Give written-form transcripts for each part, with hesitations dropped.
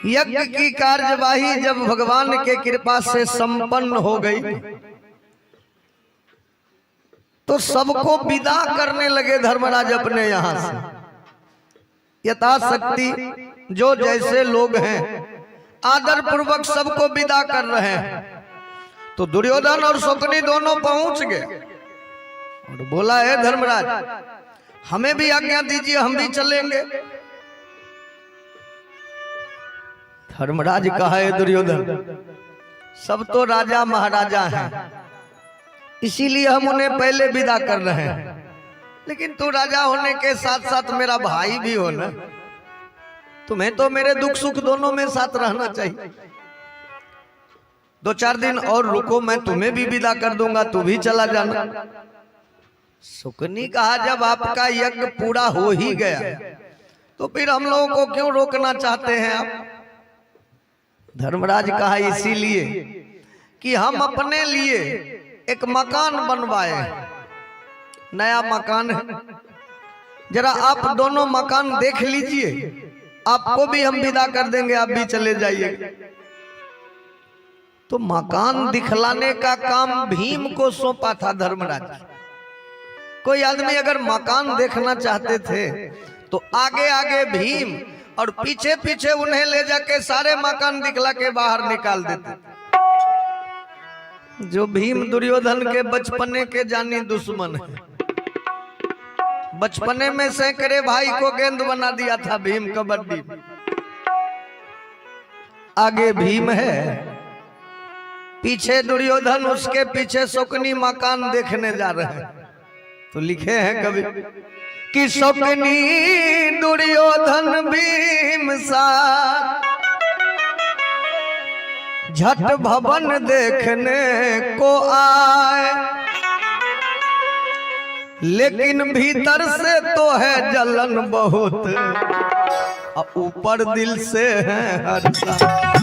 यज्ञ की कार्यवाही जब भगवान के कृपा से संपन्न हो गई तो सबको विदा करने लगे धर्मराज अपने यहां से। यथाशक्ति जो जैसे लोग हैं आदर पूर्वक सबको विदा कर रहे हैं। तो दुर्योधन और शकुनी दोनों पहुंच गए और बोला, है धर्मराज हमें भी आज्ञा दीजिए, हम भी चलेंगे। धर्मराज कहा, है दुर्योधन सब तो राजा महाराजा हैं, इसीलिए हम उन्हें पहले विदा कर रहे हैं, लेकिन तू राजा होने के साथ साथ मेरा भाई भी हो ना, तुम्हें तो मेरे दुख सुख दोनों में साथ रहना चाहिए। 2-4 दिन और रुको, मैं तुम्हें भी विदा कर दूंगा, तू भी चला जाना। शकुनी कहा, जब आपका यज्ञ पूरा हो ही गया तो फिर हम लोगों को क्यों रोकना चाहते हैं आप? धर्मराज कहा, इसीलिए कि हम अपने लिए एक मकान बनवाए, नया मकान है, जरा आप दोनों मकान देख लीजिए, आपको भी हम विदा कर देंगे, आप भी चले जाइए। तो मकान दिखलाने का काम भीम को सौंपा था धर्मराज। कोई आदमी अगर मकान देखना चाहते थे तो आगे आगे भीम और पीछे पीछे उन्हें ले जाके सारे मकान दिखला के बाहर निकाल देते। जो भीम दुर्योधन के बचपने के जानी दुश्मन है, बचपने में सैकड़े भाई को गेंद बना दिया था भीम कबड्डी। आगे भीम है, पीछे दुर्योधन, उसके पीछे शकुनी मकान देखने जा रहे हैं। तो लिखे हैं कवि कि शकुनी दुर्योधन भीम साथ झट भवन देखने को आए, लेकिन भीतर से तो है जलन बहुत, ऊपर दिल से है हर्षा।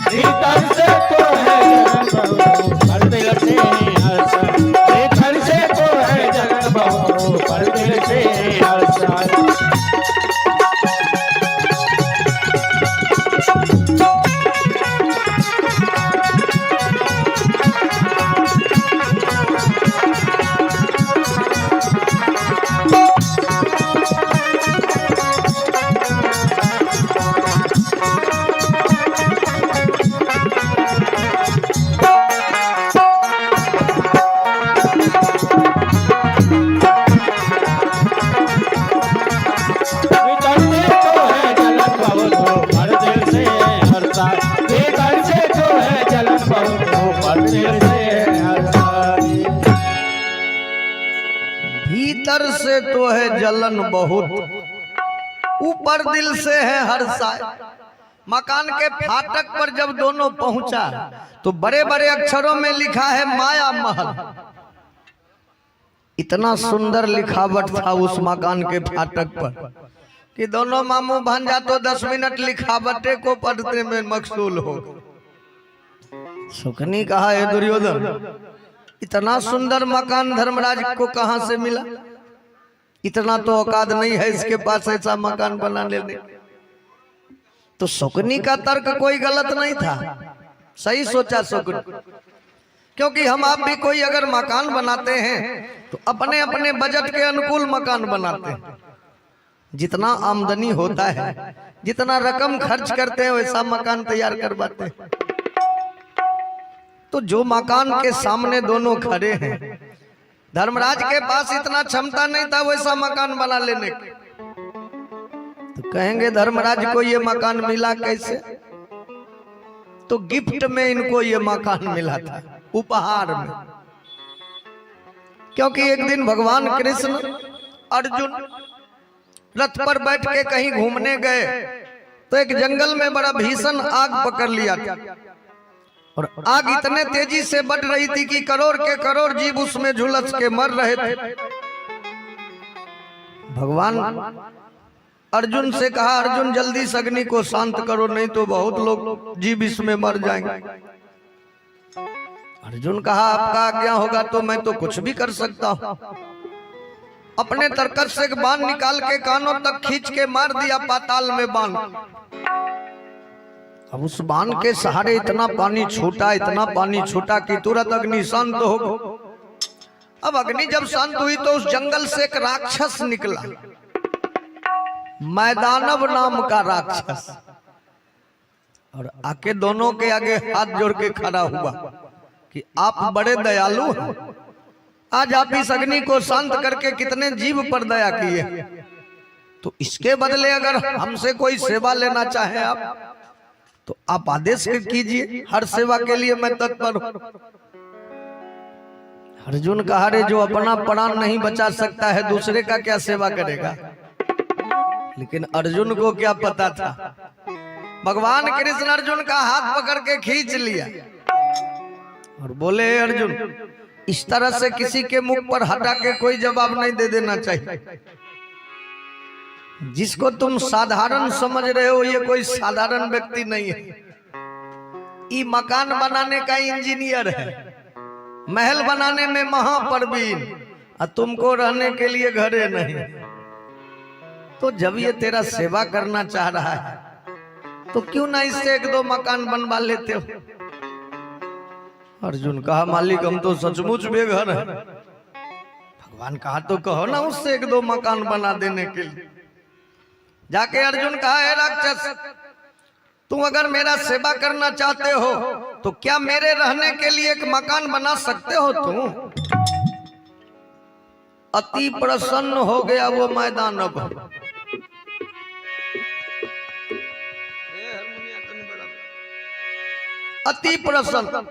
भीतर से तो है जलन बहुत, दिल से हर्षा। भीतर से तो है जलन बहुत, पर दिल से हर्षा। भीतर से तो है जलन बहुत, ऊपर दिल से है हर्षा। मकान के फाटक पर जब दोनों पहुंचा तो बड़े बड़े अक्षरों में लिखा है माया महल। इतना सुंदर लिखावट था उस मकान के फाटक पर कि दोनों मामू भांजा तो 10 मिनट लिखावटे को पढ़ने में मशगूल हो। शकुनी कहा, है दुर्योधन इतना सुंदर मकान धर्मराज को कहां से मिला? इतना तो औकात नहीं है इसके पास ऐसा मकान बना लेने। तो शकुनी का तर्क कोई गलत नहीं था, सही सोचा शकुनी, क्योंकि हम आप भी कोई अगर मकान बनाते हैं तो अपने अपने बजट के अनुकूल मकान बनाते हैं। जितना आमदनी होता है, जितना रकम खर्च करते हैं, वैसा मकान तैयार करवाते हैं। तो जो मकान के सामने दोनों खड़े हैं, धर्मराज के पास इतना क्षमता नहीं था वैसा मकान बना लेने की। तो कहेंगे धर्मराज को ये मकान मिला कैसे? तो गिफ्ट में इनको ये मकान मिला था, उपहार में। क्योंकि एक दिन भगवान कृष्ण अर्जुन रथ पर बैठ के कहीं घूमने गए तो एक जंगल में बड़ा भीषण आग पकड़ लिया था, और आग इतने तेजी से बढ़ रही थी कि करोड़ के करोड़ जीव उसमें झुलस के मर रहे थे। भगवान अर्जुन से कहा, अर्जुन जल्दी से अग्नि को शांत करो, नहीं तो बहुत लोग जीव इसमें मर जाएंगे। अर्जुन कहा, आपका आज्ञा होगा तो मैं तो कुछ भी कर सकता हूं। अपने तरकश से बाण निकाल के कानों तक खींच के मार दिया पाताल में बाण। अब उस बाण के सहारे इतना पानी छूटा कि तुरंत अग्नि शांत हो गई। अब अग्नि जब शांत हुई तो उस जंगल से एक राक्षस निकला, मैदानव नाम का राक्षस, और आके दोनों के आगे हाथ जोड़ के खड़ा हुआ कि आप बड़े दयालु हैं, आज आप इस अग्नि को शांत करके कितने जीव पर दया किए, तो इसके बदले अगर हमसे कोई सेवा लेना चाहे आप तो आप आदेश कीजिए, हर सेवा के लिए मैं तत्पर हूं। अर्जुन कहा, रे जो अपना प्राण नहीं बचा सकता है दूसरे का क्या सेवा करेगा। लेकिन अर्जुन को क्या पता था, भगवान कृष्ण अर्जुन का हाथ पकड़ के खींच लिया और बोले, अर्जुन इस तरह से किसी के मुख पर हटा के कोई जवाब नहीं दे देना चाहिए। जिसको तुम साधारण समझ रहे हो ये कोई साधारण व्यक्ति नहीं है, ये मकान बनाने का इंजीनियर है, महल बनाने में महाप्रवीण, और तुमको रहने के लिए घरे नहीं। तो जब ये तेरा सेवा करना चाह रहा है तो क्यों ना इससे एक दो मकान बनवा लेते हो। अर्जुन कहा, मालिक हम तो सचमुच बेघर है। भगवान कहा, तो कहो ना उससे एक दो मकान बना देने के लिए। जाके अर्जुन कहा, है राक्षस, तुम अगर मेरा सेवा करना चाहते हो तो क्या मेरे रहने के लिए एक मकान बना सकते हो तुम। अति प्रसन्न हो गया वो मैदानव। अति प्रसन्न।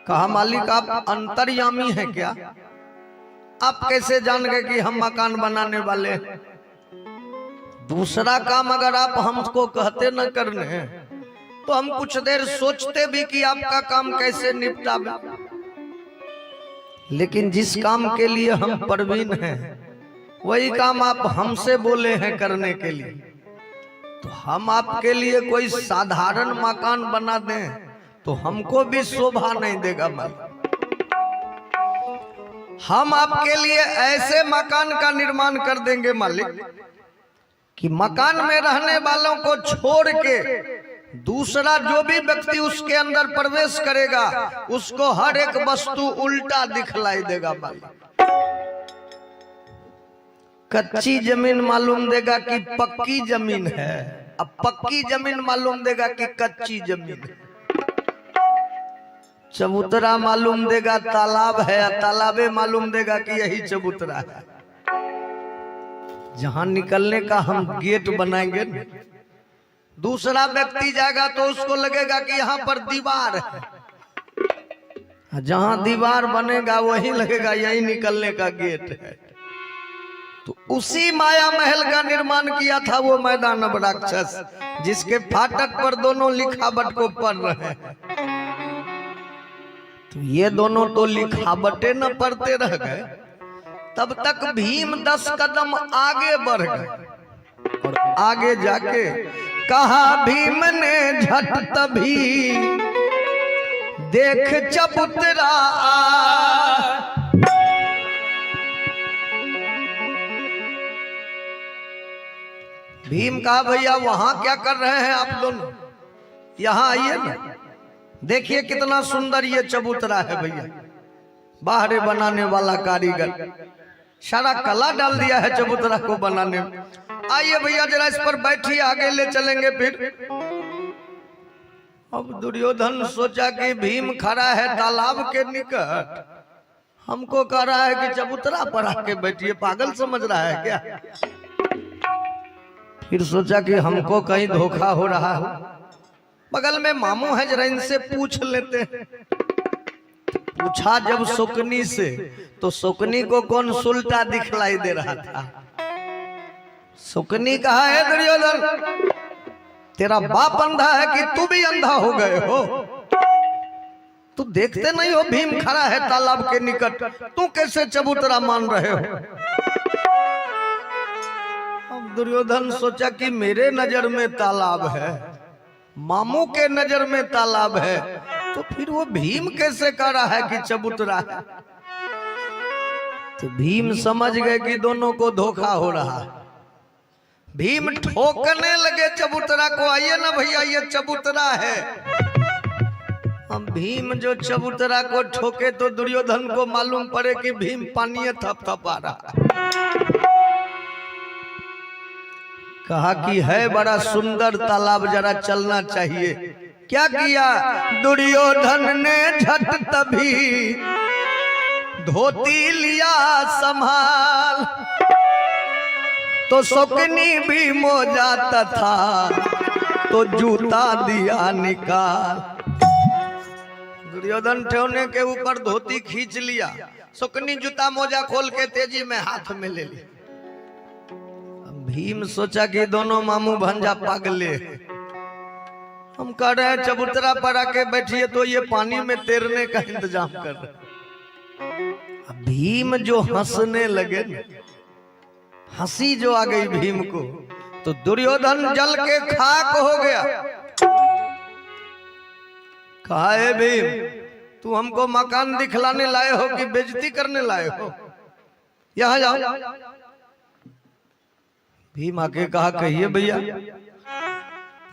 कहा, मालिक आप अंतर्यामी हैं क्या, आप कैसे जान गए कि हम मकान बनाने वाले हैं। दूसरा काम अगर आप हमको कहते न करने तो हम कुछ देर सोचते भी कि आपका काम कैसे निपटावे, लेकिन जिस काम के लिए हम प्रवीण हैं वही काम आप हमसे बोले हैं करने के लिए, तो हम आपके लिए कोई साधारण मकान बना दें तो हमको भी शोभा नहीं देगा। हम आपके लिए ऐसे मकान का निर्माण कर देंगे मालिक कि मकान में रहने वालों को छोड़ के दूसरा जो भी व्यक्ति उसके अंदर प्रवेश करेगा उसको हर एक वस्तु उल्टा दिखलाई देगा मालिक। कच्ची जमीन मालूम देगा कि पक्की जमीन है, अब पक्की जमीन मालूम देगा कि कच्ची जमीन है। चबूतरा मालूम देगा तालाब है, तालाबे मालूम देगा कि यही चबूतरा है। जहां निकलने का हम गेट बनाएंगे, दूसरा व्यक्ति जाएगा तो उसको लगेगा कि यहाँ पर दीवार है, जहां दीवार बनेगा वहीं लगेगा यही निकलने का गेट है। तो उसी माया महल का निर्माण किया था वो मैदानव राक्षस, जिसके फाटक पर दोनों लिखावट को पढ़ रहे हैं। तो ये दोनों तो लिखावटें न पढ़ते रह गए, तब तक भीम 10 कदम आगे बढ़ गए और आगे जाके कहा, भीम ने झट तभी देख चबूतरा। भीम कहा, भैया वहां क्या कर रहे हैं आप दोनों, यहाँ आइए ना, देखिए कितना सुंदर ये चबूतरा है। भैया बाहरे बनाने वाला कारीगर सारा कला डाल दिया है चबूतरा को बनाने में। आइए भैया जरा इस पर बैठिए, आगे ले चलेंगे फिर। अब दुर्योधन सोचा कि भीम खड़ा है तालाब के निकट, हमको कह रहा है कि चबूतरा पर आके बैठिए, पागल समझ रहा है क्या। फिर सोचा कि हमको कहीं धोखा हो रहा हो, बगल में मामू है जरा इनसे पूछ लेते हैं। पूछा जब सुकनी से तो सुकनी को कौन सुलटा दिखलाई दे रहा था। सुकनी कहा, है दुर्योधन तेरा बाप अंधा है कि तू भी अंधा हो गए हो, तू देखते नहीं हो भीम खड़ा है तालाब के निकट, तू कैसे चबूतरा मान रहे हो। अब दुर्योधन सोचा कि मेरे नजर में तालाब है, मामू के नजर में तालाब है, तो फिर वो भीम कैसे कह रहा है कि चबूतरा है। तो भीम समझ गए कि दोनों को धोखा हो रहा है। भीम ठोकने लगे चबूतरा को। आइए ना भैया, ये चबूतरा है। हम भीम जो चबूतरा को ठोके तो दुर्योधन को मालूम पड़े कि भीम पानी थपथपा रहा है। कहा कि है बड़ा सुंदर तालाब, जरा चलना चाहिए। क्या किया दुर्योधन ने, झट तभी धोती लिया संभाल, तो शकुनी भी मोजा तथा तो जूता दिया निकाल। दुर्योधन ठेवने के ऊपर धोती खींच लिया, शकुनी जूता मोजा खोल के तेजी में हाथ में ले लिया। भीम सोचा कि दोनों मामू भंजा पागले, हम कह रहे हैं चबूतरा पर आके बैठिए तो ये पानी में तैरने का इंतजाम कर रहे। भीम जो हंसने लगे, हंसी जो आ गई भीम को, तो दुर्योधन जल के खाक हो गया। कहा है भीम, तू हमको मकान दिखलाने लाए हो कि बेइज्जती करने लाए हो? यहाँ जाओ। भीम आके कहा कहिए भैया।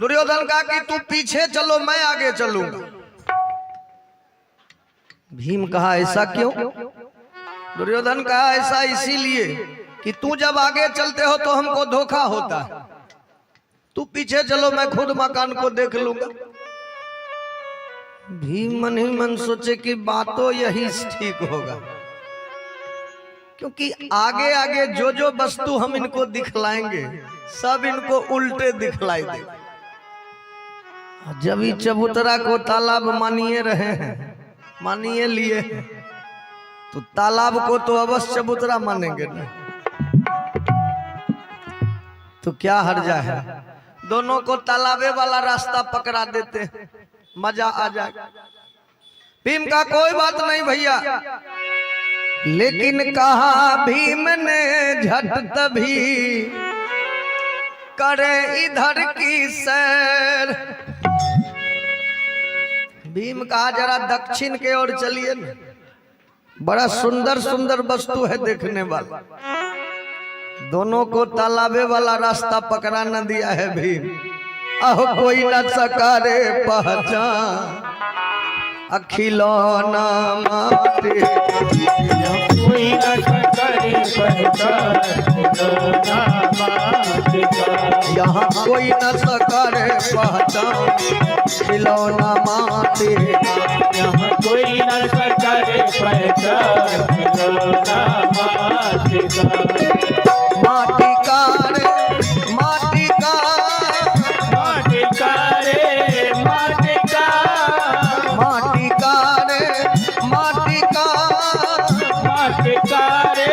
दुर्योधन कहा कि तू पीछे चलो, मैं आगे चलूंगा। भीम कहा ऐसा क्यों? दुर्योधन कहा ऐसा इसीलिए कि तू जब आगे चलते हो तो हमको धोखा होता है। तू पीछे चलो, मैं खुद मकान को देख लूंगा। भीम मन ही मन सोचे कि बातों यही ठीक होगा, क्योंकि आगे आगे जो जो वस्तु हम इनको दिखलाएंगे सब इनको उल्टे दिखलाई देगा। जब ही चबूतरा को तालाब मानिए रहे हैं, मानिए लिए, तो तालाब को तो अवश्य चबूतरा मानेंगे ना। तो क्या हर्जा है, दोनों को तालाबे वाला रास्ता पकड़ा देते, मजा आ जाएगा। भीम का कोई बात नहीं भैया, लेकिन कहा भीम ने झट तभी करे इधर की सैर। भीम कहा जरा दक्षिण के ओर चलिए ना, बड़ा सुंदर सुंदर वस्तु है देखने वाला। दोनों को तालाबे वाला रास्ता पकड़ा न दिया है भीम। अहो कोई न सका रे पहचान, अखिलौना माटे कोई न सका रे पहचान, अखिलौना माटे का। यहाँ कोई न सका रे पहचान, खिलौना माटे का। यहाँ कोई न सका रे पहचान, खिलौना माटे का। माटी का रे माटी का, माटी का रे माटी का, माटी का रे माटी का, माटी का रे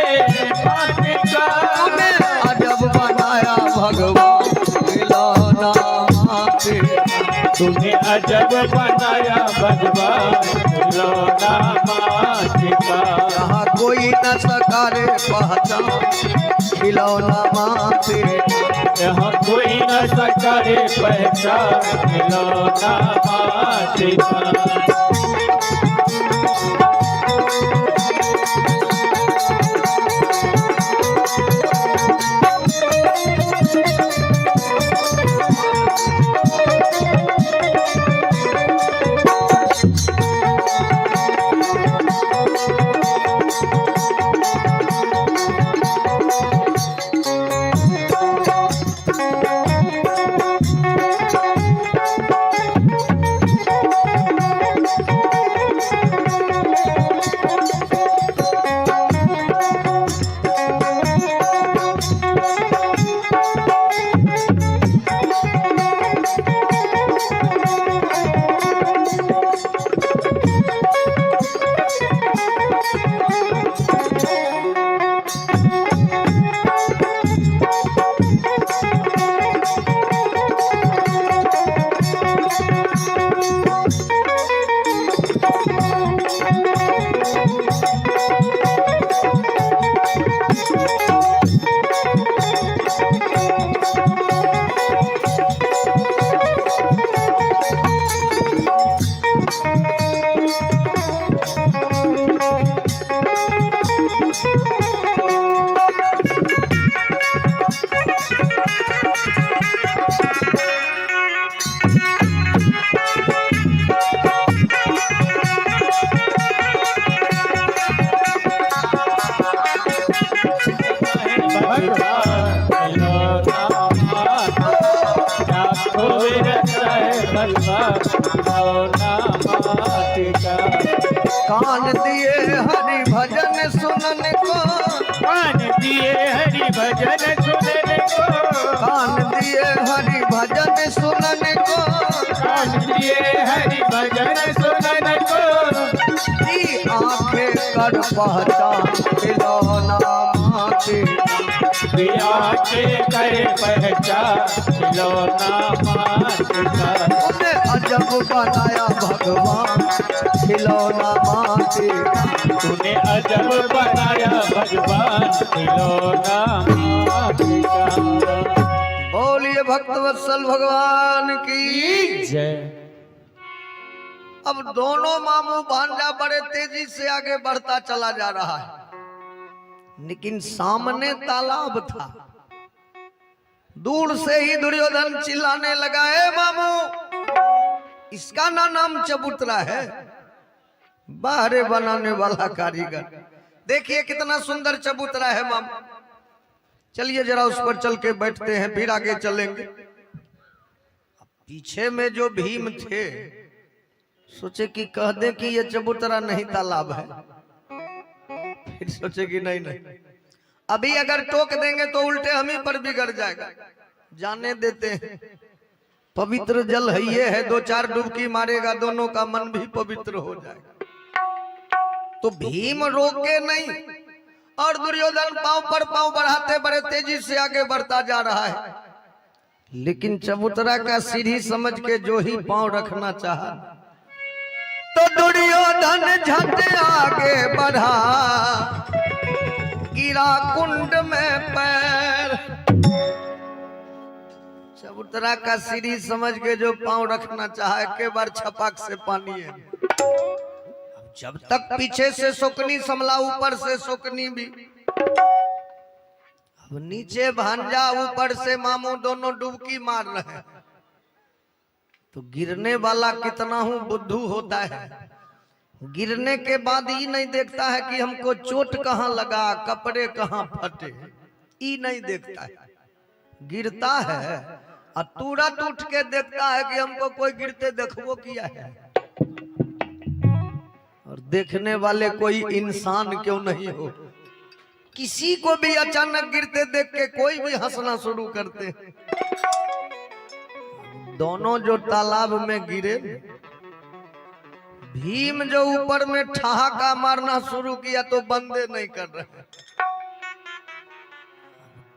माटी का। तुम्हें अजब बनाया भगवान, खिलौना माटे। तुम्हें अजब बनाया भगवान, खिलौना माटी का। यहाँ कोई न सका रे पहचान, खिलौना माटे। यहाँ कोई न सका रे पहचान, खिलौना माटी का। भगवान खिलौना माटी का। कान दिए हरि भजन सुनने को, कान दिए हरि भजन सुनने को, कान दिए हरि भजन सुनने को, कान दिए हरि भजन सुनने को। दी आंखें कर पहचान खिलौना माटी का। दिया के करे पहचान खिलौना माटी का। उन्हें अजब बनाया भगवान खिलौना माटी का। तूने अजब बनाया भगवान खिलौना माटी का। बोलिए भक्तवत्सल भगवान की। जय। अब दोनों मामू भांजा बड़े तेजी से आगे बढ़ता चला जा रहा है, लेकिन सामने तालाब था। दूर से ही दुर्योधन चिल्लाने लगा, ए मामू, इसका ना नाम चबूतरा है, बाहरे बनाने वाला कारीगर। देखिए कितना सुंदर चबूतरा है मामू। चलिए जरा उस पर चल के बैठते हैं, फिर आगे चलेंगे। पीछे में जो भीम थे सोचे कि कह दे कि ये चबूतरा नहीं तालाब है, फिर सोचे कि नहीं नहीं, अभी अगर टोक देंगे तो उल्टे हम ही पर बिगड़ जाएगा, जाने देते हैं। पवित्र जल है, ये है, 2-4 डुबकी मारेगा दोनों का मन भी पवित्र हो जाएगा। तो भीम रोके नहीं और दुर्योधन पांव पर पांव बढ़ाते बड़े तेजी से आगे बढ़ता जा रहा है। लेकिन चबूतरा का सीढ़ी समझ के जो ही पांव रखना चाहा तो दुर्योधन झट आगे बढ़ा, गिरा कुंड में पैर। चबूतरा का सीढ़ी समझ के जो पांव रखना चाहा के बार छपाक से पानी है। जब तक पीछे से सोकनी संभला, ऊपर से सोकनी भी। अब नीचे भांजा, ऊपर से मामू, दोनों डुबकी मार रहे हैं। तो गिरने वाला कितना हूं बुद्धू होता है, गिरने के बाद ये नहीं देखता है कि हमको चोट कहां लगा, कपड़े कहां फटे, ये नहीं देखता है। गिरता है और तुरंत उठ के देखता है कि हमको कोई गिरते देखबो किया है, और देखने वाले कोई इंसान क्यों नहीं हो। किसी को भी अचानक गिरते देख के कोई भी हंसना शुरू करते हैं। दोनों जो तालाब में गिरे, भीम जो ऊपर में ठहाका मारना शुरू किया तो बंदे नहीं कर रहे।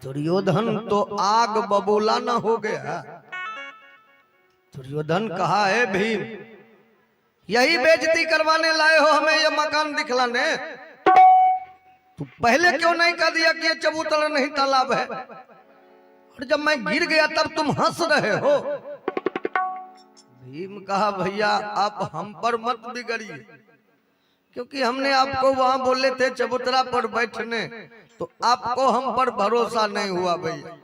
दुर्योधन तो आग बबूला न हो गया। दुर्योधन कहा, है भीम, यही बेइज्जती करवाने लाए हो हमें ये मकान दिखलाने? तू पहले क्यों नहीं कह दिया कि ये चबूतरा नहीं तालाब है? और जब मैं गिर गया तब तुम हंस रहे हो। भीम कहा, भैया आप हम पर मत बिगड़िए, क्योंकि हमने आपको वहां बोले थे चबूतरा पर बैठने, तो आपको हम पर भरोसा नहीं हुआ भैया।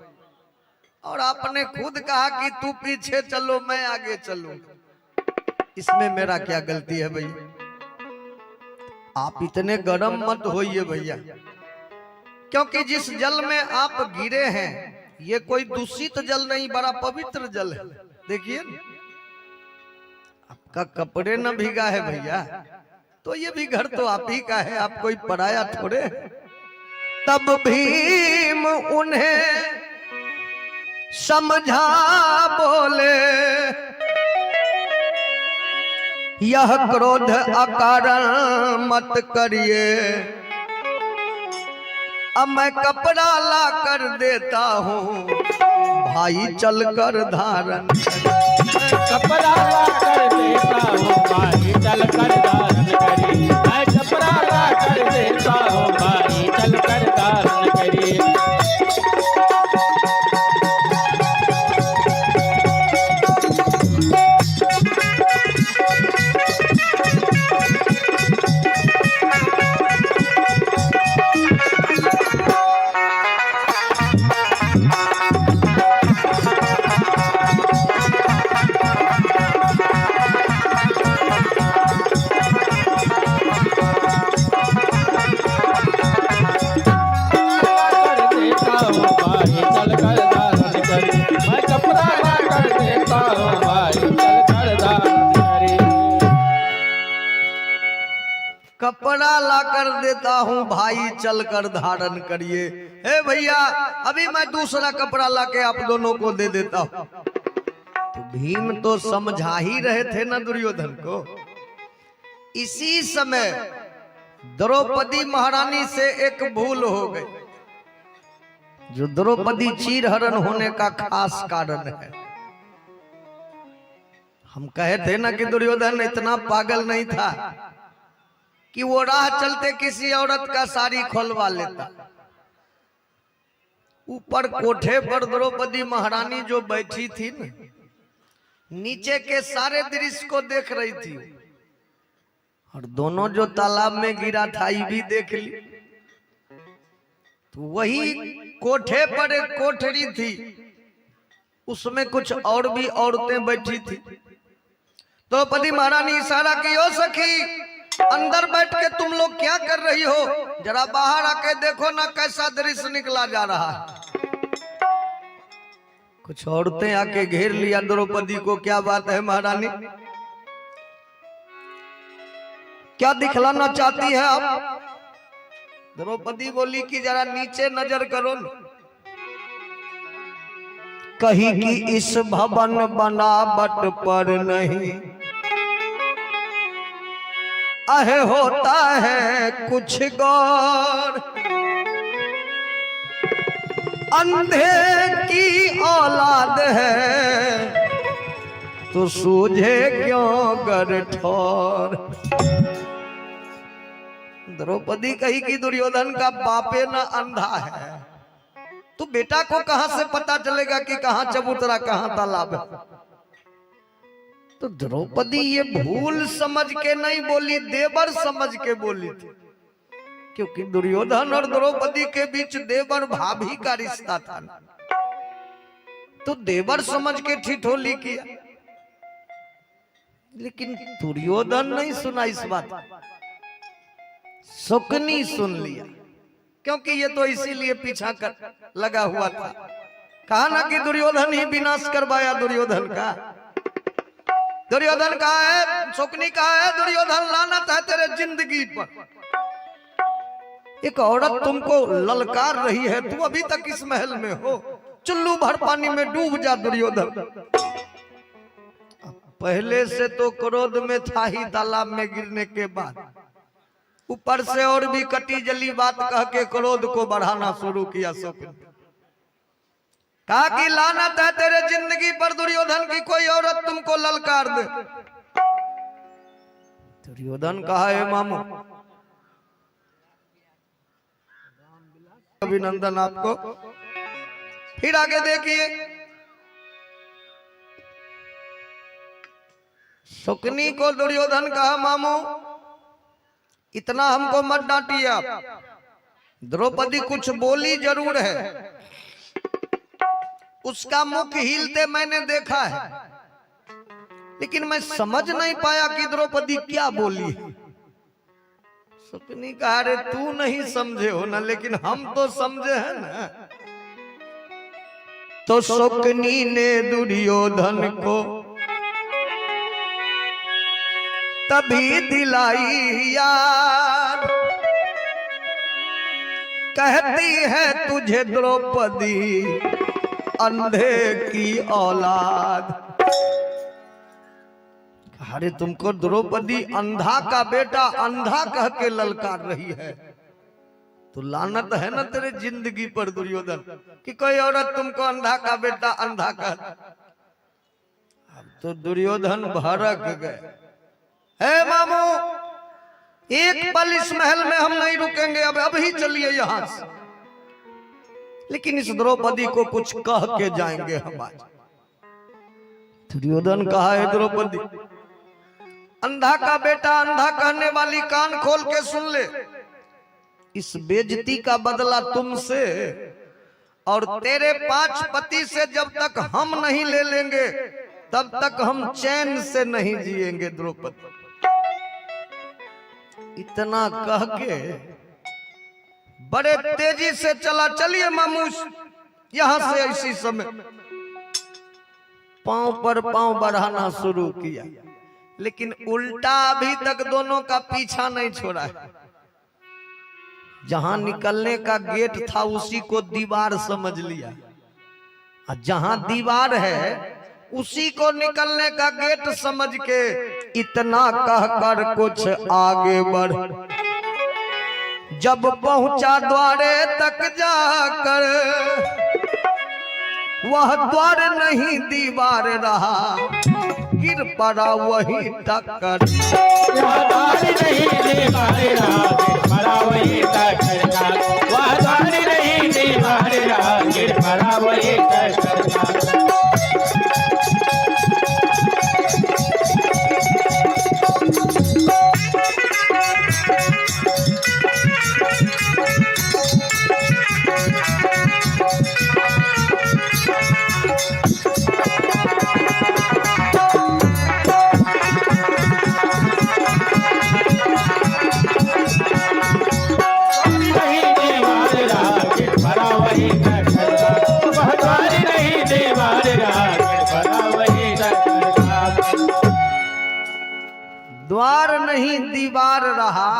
और आपने खुद कहा कि तू पीछे चलो मैं आगे चलूं, इसमें मेरा क्या गलती है भैया? आप इतने गर्म मत होइए भैया, क्योंकि जिस जल में आप गिरे हैं ये कोई दूषित जल नहीं, बड़ा पवित्र जल है। देखिए आपका कपड़े न भीगा है भैया, तो ये भी घर तो आप ही का है, आप कोई पराया थोड़े। तब भीम उन्हें समझा बोले, यह क्रोध अकारण मत करिए, अब मैं कपड़ा ला कर देता हूँ, भाई चल कर धारण। कपड़ा ला कर देता हूँ, भाई चल कर धारण करिए। मैं कपड़ा ला कर देता हूँ, भाई चल कर धारण करिए। कपड़ा लाकर देता हूँ भाई चलकर धारण करिए। हे भैया अभी मैं दूसरा कपड़ा लाके आप दोनों को दे देता हूँ। तो भीम तो समझा ही रहे थे ना दुर्योधन को। इसी समय द्रौपदी महारानी से एक भूल हो गई, जो द्रौपदी चीरहरण होने का खास कारण है। हम कहे थे ना कि दुर्योधन इतना पागल नहीं था कि वो राह चलते किसी औरत का साड़ी खोलवा लेता। ऊपर कोठे पर द्रौपदी महारानी जो बैठी थी ना, नीचे के सारे दृश्य को देख रही थी, और दोनों जो तालाब में गिरा था ये भी देख ली। तो वही कोठे पर एक कोठरी थी, उसमें कुछ और भी औरतें बैठी थी। द्रौपदी महारानी इशारा की, ओ सखी अंदर बैठ के तुम लोग क्या कर रही हो, जरा बाहर आके देखो ना कैसा दृश्य निकला जा रहा है। कुछ औरतें आके घेर लिया द्रौपदी को, क्या बात है महारानी, क्या दिखलाना चाहती है आप? द्रौपदी बोली कि जरा नीचे नजर करो न। कहीं कि इस भवन बनावट पर नहीं अहे होता है कुछ गौर, अंधे की औलाद है तो सूझे क्यों गर ठोर। द्रौपदी कही कि दुर्योधन का बापे न अंधा है, तो बेटा को कहां से पता चलेगा कि कहां चबूतरा कहां तालाब है। तो द्रौपदी ये भूल समझ के नहीं बोली, देवर समझ के बोली थी, क्योंकि दुर्योधन और द्रौपदी के बीच देवर भाभी का रिश्ता था। तो देवर समझ के ठिठोली किया, लेकिन दुर्योधन नहीं सुना इस बात, शकुनी सुन लिया, क्योंकि ये तो इसीलिए पीछा कर लगा हुआ था। कहा ना कि दुर्योधन ही विनाश करवाया दुर्योधन का। दुर्योधन कहा है, शकुनी कहा है, दुर्योधन लानत है तेरे जिंदगी पर। एक औरत तुमको ललकार रही है, तू अभी तक इस महल में हो, चुल्लू भर पानी में डूब जा दुर्योधन। पहले से तो क्रोध में था ही तालाब में गिरने के बाद, ऊपर से और भी कटी जली बात कह के क्रोध को बढ़ाना शुरू किया शकुनी। कहा कि लानत है तेरे जिंदगी पर दुर्योधन की कोई औरत तुमको ललकार दे। दुर्योधन कहा है मामू, अभिनंदन आपको। फिर आगे देखिए, शकुनी को दुर्योधन कहा मामू इतना हमको मत डांटिए आप, द्रौपदी कुछ बोली जरूर है, उसका मुख हिलते मैंने देखा है, लेकिन मैं समझ नहीं पाया कि द्रौपदी क्या बोली है। शकुनी कहा रे तू नहीं समझे हो ना, लेकिन हम तो समझे हैं ना। तो शकुनी ने दुर्योधन को तभी दिलाई याद, कहती है तुझे द्रौपदी अंधे की औलाद। अरे तुमको द्रौपदी अंधा का बेटा अंधा कह के ललकार रही है, तो लानत है ना तेरे जिंदगी पर दुर्योधन कि कोई औरत तुमको अंधा का बेटा अंधा कह। अब तो दुर्योधन भड़क गए, हे मामू एक पल इस महल में हम नहीं रुकेंगे, अब अभी चलिए यहां से, लेकिन इस द्रौपदी को कुछ कह के जाएंगे हम आज। दुर्योधन कहा है द्रौपदी अंधा का बेटा अंधा कहने वाली कान खोल के सुन ले, इस बेइज्जती का बदला तुमसे और तेरे 5 पति से जब तक हम नहीं ले लेंगे तब तक हम चैन से नहीं जिएंगे द्रौपदी। इतना कह के बड़े तेजी से चला, चलिए मामूस यहां से इसी समय पांव पर पांव बढ़ाना शुरू किया, लेकिन उल्टा अभी तक दोनों का पीछा नहीं छोड़ा है। जहां निकलने का गेट था उसी को दीवार समझ लिया, और जहां दीवार है उसी को निकलने का गेट समझ के इतना कहकर कुछ आगे बढ़, जब पहुंचा द्वारे तक जाकर वह द्वार नहीं दीवार रहा, गिर पड़ा वही टक्कर। वह द्वार नहीं दीवार रहा, गिर पड़ा वही टक्कर। वह द्वार नहीं दीवार रहा, गिर पड़ा वही टक्कर। द्वार नहीं दीवार रहा,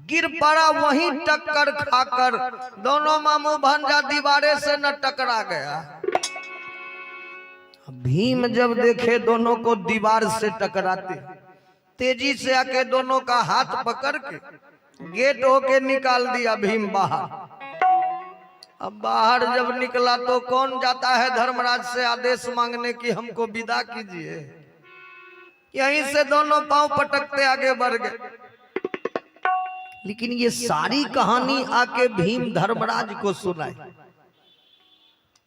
गिर पड़ा वहीं टक्कर खाकर। दोनों मामू भांजा दीवारे से न टकरा गया। भीम जब देखे दोनों को दीवार से टकराते, तेजी से आके दोनों का हाथ पकड़ के गेट होके निकाल दिया भीम बाहर। अब बाहर जब निकला तो कौन जाता है धर्मराज से आदेश मांगने की हमको विदा कीजिए। यहीं से दोनों पांव पटकते आगे बढ़ गए। लेकिन ये सारी कहानी आके भीम धर्मराज को सुनाई।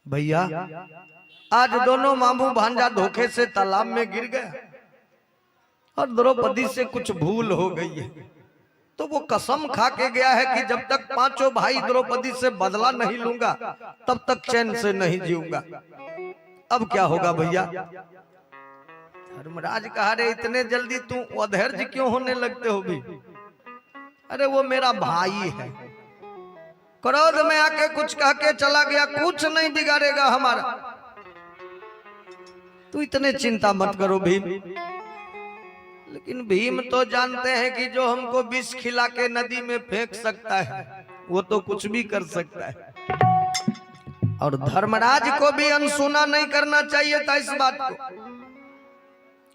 भैया आज दोनों मामू भांजा धोखे से तालाब में गिर गया और द्रौपदी से कुछ भूल हो गई है, तो वो कसम खा के गया है कि जब तक पांचों भाई द्रौपदी से बदला नहीं लूंगा तब तक चैन से नहीं जीऊंगा। अब क्या होगा भैया? धर्मराज कहा, रे इतने जल्दी तू अधैर्य क्यों होने लगते हो भी? अरे वो मेरा भाई है, क्रोध में आके कुछ कह के चला गया, कुछ नहीं बिगाड़ेगा हमारा। तू इतने चिंता मत करो भीम। लेकिन भीम तो जानते हैं कि जो हमको विष खिला के नदी में फेंक सकता है वो तो कुछ भी कर सकता है। और धर्मराज को भी अनसुना नहीं करना चाहिए था इस बात को,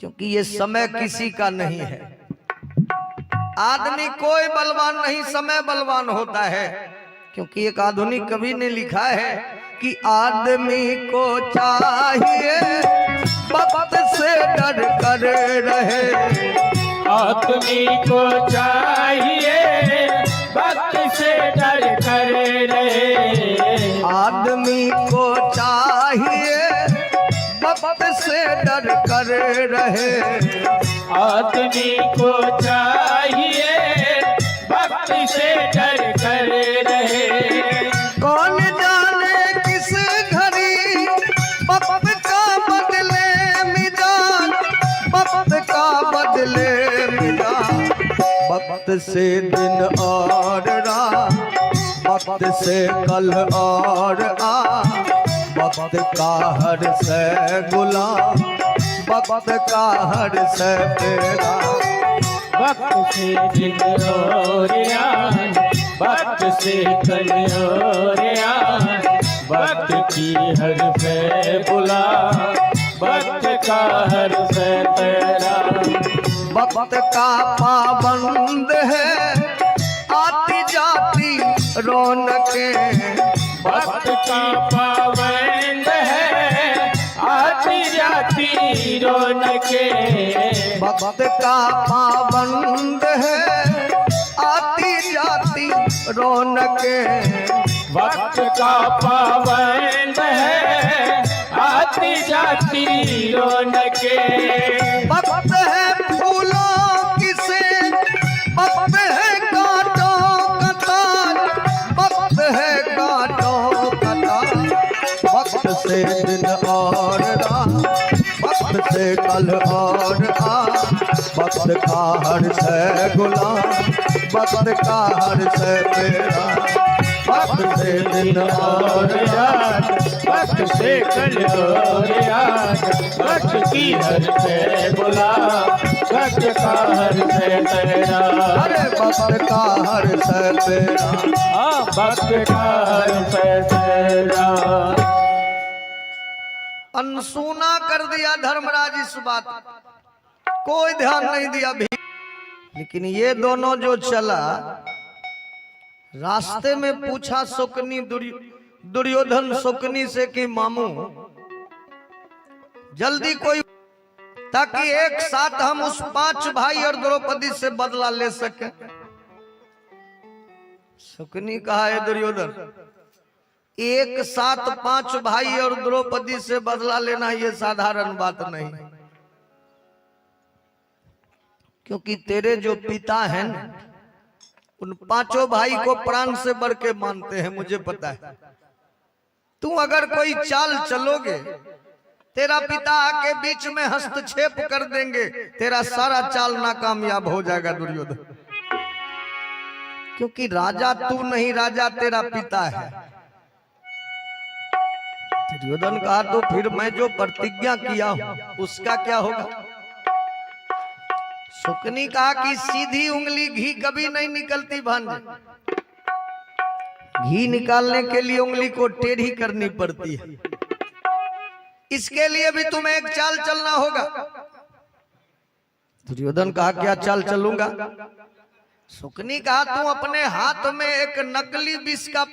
क्योंकि ये समय किसी का नहीं है। आदमी कोई बलवान नहीं, समय बलवान होता है। क्योंकि एक आधुनिक कवि ने लिखा है कि आदमी को चाहिए वक्त से डर कर रहे। आदमी को चाहिए वक्त से डर कर रहे। आदमी को चाहिए वक्त से डर कर रहे। आदमी को चाहिए वक्त से डर कर रहे। कौन जाने किस घड़ी वक्त का बदले मिजाज, वक्त का बदले मिजाज। वक्त से दिन और रात, वक्त से कल और आ, वक्त का हर से गुलाम, वक्त का हर से तेरा। वक्त से दिन और आन, वक्त से कल और आन, वक्त की हर से बुला, वक्त का हर से तेरा। वक्त का पाबंद है आती जाती रौनकें। वक्त का पाबंद है आती जाती रौनकें। वक्त का पाबंद है आती जाती रौनकें। वक्त का पाबंद है आती जाती रौनकें। वक्त है फूलों की से, वक्त है कांटों का ताज, वक्त है कांटों का ताज। वक्त से दिन और रात, वक्त से कल और आ, वक्त का हर से गुलाम, वक्त का हर से तेरा। वक्त से दिन और याद, वक्त से कल और याद, वक्त की हर से बुला, वक्त का हर से तेरा। अरे वक्त का हर से तेरा, हाँ वक्त का हर से तेरा। अनसुना कर दिया धर्मराज इस बात, कोई ध्यान नहीं दिया भी। लेकिन ये दोनों जो चला, रास्ते में पूछा शुकनी दुर्योधन शुकनी से कि मामू जल्दी कोई, ताकि एक साथ हम उस 5 भाई और द्रौपदी से बदला ले सके। शुकनी कहा है दुर्योधन, एक साथ 5 भाई और द्रौपदी से बदला लेना ये साधारण बात नहीं, क्योंकि तेरे जो पिता हैं उन 5 भाई को प्राण से बढ़ के मानते हैं, मुझे पता है। तू अगर कोई चाल चलोगे, तेरा पिता आके बीच में हस्तक्षेप कर देंगे, तेरा सारा चाल नाकामयाब हो जाएगा दुर्योधन। क्योंकि राजा तू नहीं, राजा तेरा पिता है। दुर्योधन कहा तो फिर मैं जो प्रतिज्ञा किया हूं उसका क्या होगा? शुकनी कहा कि सीधी उंगली घी कभी नहीं निकलती भांजे, घी निकालने के लिए उंगली को टेढ़ी करनी पड़ती है। इसके लिए भी तुम्हें एक चाल चलना होगा। दुर्योधन कहा क्या चाल चलूंगा? शुकनी कहा तू अपने हाथ में एक नकली विष का